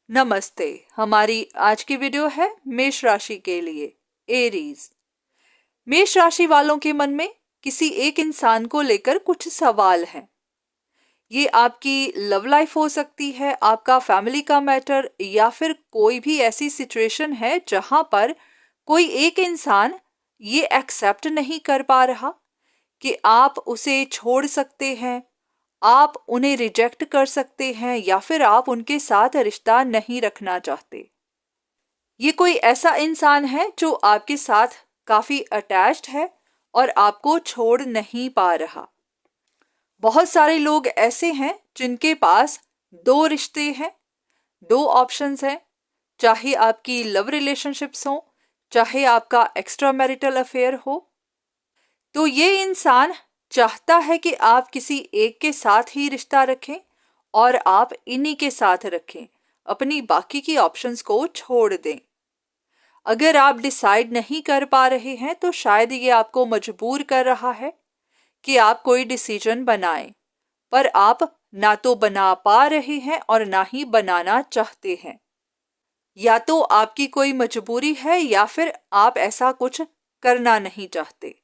नमस्ते। हमारी आज की वीडियो है मेष राशि के लिए, एरीज। मेष राशि वालों के मन में किसी एक इंसान को लेकर कुछ सवाल हैं। ये आपकी लव लाइफ हो सकती है, आपका फैमिली का मैटर, या फिर कोई भी ऐसी सिचुएशन है जहां पर कोई एक इंसान ये एक्सेप्ट नहीं कर पा रहा कि आप उसे छोड़ सकते हैं, आप उन्हें रिजेक्ट कर सकते हैं, या फिर आप उनके साथ रिश्ता नहीं रखना चाहते। ये कोई ऐसा इंसान है जो आपके साथ काफी अटैच्ड है और आपको छोड़ नहीं पा रहा। बहुत सारे लोग ऐसे हैं जिनके पास दो रिश्ते हैं, दो ऑप्शंस हैं, चाहे आपकी लव रिलेशनशिप्स हो, चाहे आपका एक्स्ट्रा मैरिटल अफेयर हो। तो ये इंसान चाहता है कि आप किसी एक के साथ ही रिश्ता रखें और आप इन्हीं के साथ रखें, अपनी बाकी की ऑप्शंस को छोड़ दें। अगर आप डिसाइड नहीं कर पा रहे हैं तो शायद ये आपको मजबूर कर रहा है कि आप कोई डिसीजन बनाएं, पर आप ना तो बना पा रहे हैं और ना ही बनाना चाहते हैं। या तो आपकी कोई मजबूरी है या फिर आप ऐसा कुछ करना नहीं चाहते।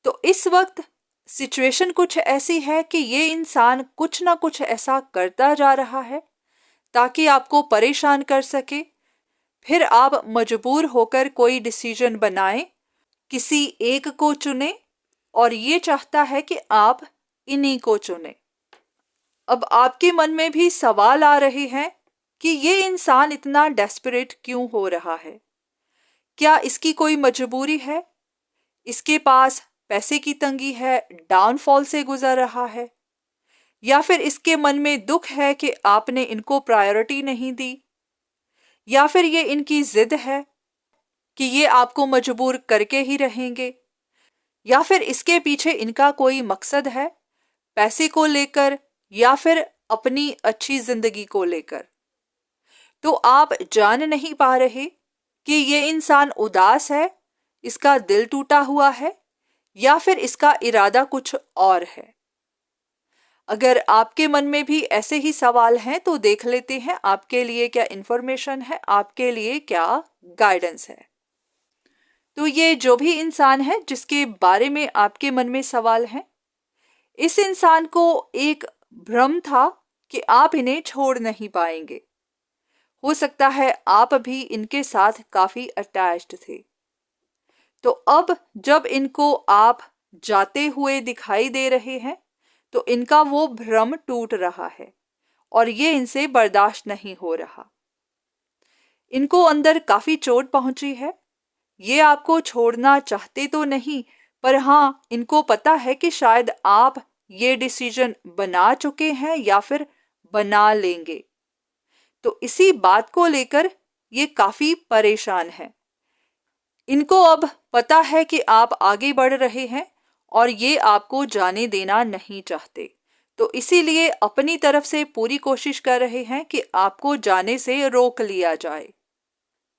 तो इस वक्त सिचुएशन कुछ ऐसी है कि ये इंसान कुछ ना कुछ ऐसा करता जा रहा है ताकि आपको परेशान कर सके, फिर आप मजबूर होकर कोई डिसीजन बनाएं, किसी एक को चुने, और ये चाहता है कि आप इन्हीं को चुने। अब आपके मन में भी सवाल आ रहे हैं कि ये इंसान इतना डेस्परेट क्यों हो रहा है। क्या इसकी कोई मजबूरी है? इसके पास पैसे की तंगी है, डाउनफॉल से गुजर रहा है, या फिर इसके मन में दुख है कि आपने इनको प्रायोरिटी नहीं दी, या फिर ये इनकी जिद है कि ये आपको मजबूर करके ही रहेंगे, या फिर इसके पीछे इनका कोई मकसद है पैसे को लेकर या फिर अपनी अच्छी जिंदगी को लेकर। तो आप जान नहीं पा रहे कि ये इंसान उदास है, इसका दिल टूटा हुआ है, या फिर इसका इरादा कुछ और है। अगर आपके मन में भी ऐसे ही सवाल हैं तो देख लेते हैं आपके लिए क्या इंफॉर्मेशन है, आपके लिए क्या गाइडेंस है। तो ये जो भी इंसान है जिसके बारे में आपके मन में सवाल हैं, इस इंसान को एक भ्रम था कि आप इन्हें छोड़ नहीं पाएंगे। हो सकता है आप भी इनके साथ काफी अटैच्ड थे। तो अब जब इनको आप जाते हुए दिखाई दे रहे हैं तो इनका वो भ्रम टूट रहा है और ये इनसे बर्दाश्त नहीं हो रहा। इनको अंदर काफी चोट पहुंची है। ये आपको छोड़ना चाहते तो नहीं, पर हाँ, इनको पता है कि शायद आप ये डिसीजन बना चुके हैं या फिर बना लेंगे। तो इसी बात को लेकर ये काफी परेशान है। इनको अब पता है कि आप आगे बढ़ रहे हैं और ये आपको जाने देना नहीं चाहते, तो इसीलिए अपनी तरफ से पूरी कोशिश कर रहे हैं कि आपको जाने से रोक लिया जाए।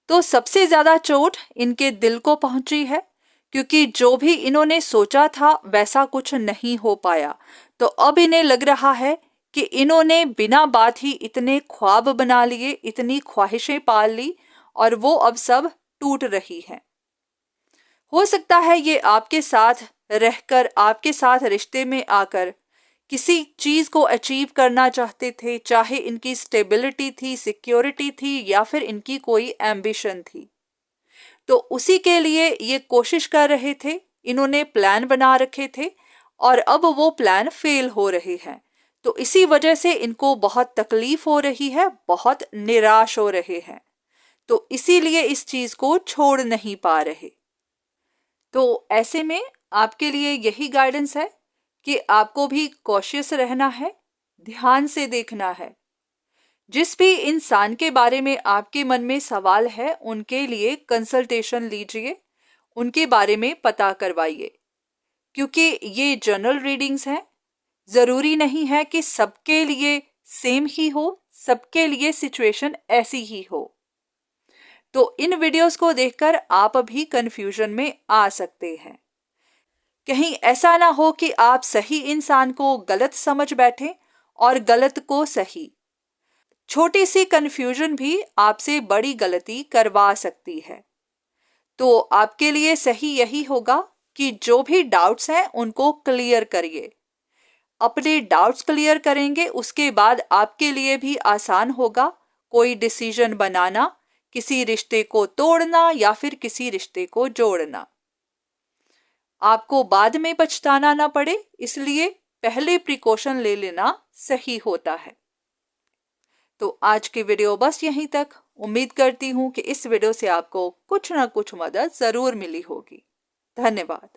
तो सबसे ज्यादा चोट इनके दिल को पहुंची है, क्योंकि जो भी इन्होंने सोचा था वैसा कुछ नहीं हो पाया। तो अब इन्हें लग रहा है कि इन्होंने बिना बात ही इतने ख्वाब बना लिए, इतनी ख्वाहिशें पाल ली, और वो अब सब टूट रही हैं। हो सकता है ये आपके साथ रहकर, आपके साथ रिश्ते में आकर किसी चीज को अचीव करना चाहते थे, चाहे इनकी स्टेबिलिटी थी, सिक्योरिटी थी, या फिर इनकी कोई एम्बिशन थी। तो उसी के लिए ये कोशिश कर रहे थे, इन्होंने प्लान बना रखे थे और अब वो प्लान फेल हो रहे हैं। तो इसी वजह से इनको बहुत तकलीफ हो रही है, बहुत निराश हो रहे हैं। तो इसीलिए इस चीज को छोड़ नहीं पा रहे। तो ऐसे में आपके लिए यही गाइडेंस है कि आपको भी कॉशियस रहना है, ध्यान से देखना है। जिस भी इंसान के बारे में आपके मन में सवाल है उनके लिए कंसल्टेशन लीजिए, उनके बारे में पता करवाइए, क्योंकि ये जनरल रीडिंग्स हैं। जरूरी नहीं है कि सबके लिए सेम ही हो, सबके लिए सिचुएशन ऐसी ही हो। तो इन वीडियोस को देखकर आप भी कंफ्यूजन में आ सकते हैं। कहीं ऐसा ना हो कि आप सही इंसान को गलत समझ बैठे और गलत को सही। छोटी सी कंफ्यूजन भी आपसे बड़ी गलती करवा सकती है। तो आपके लिए सही यही होगा कि जो भी डाउट्स हैं उनको क्लियर करिए। अपने डाउट्स क्लियर करेंगे, उसके बाद आपके लिए भी आसान होगा कोई डिसीजन बनाना, किसी रिश्ते को तोड़ना या फिर किसी रिश्ते को जोड़ना। आपको बाद में पछताना ना पड़े, इसलिए पहले प्रिकॉशन ले लेना सही होता है। तो आज की वीडियो बस यहीं तक। उम्मीद करती हूँ कि इस वीडियो से आपको कुछ ना कुछ मदद जरूर मिली होगी। धन्यवाद।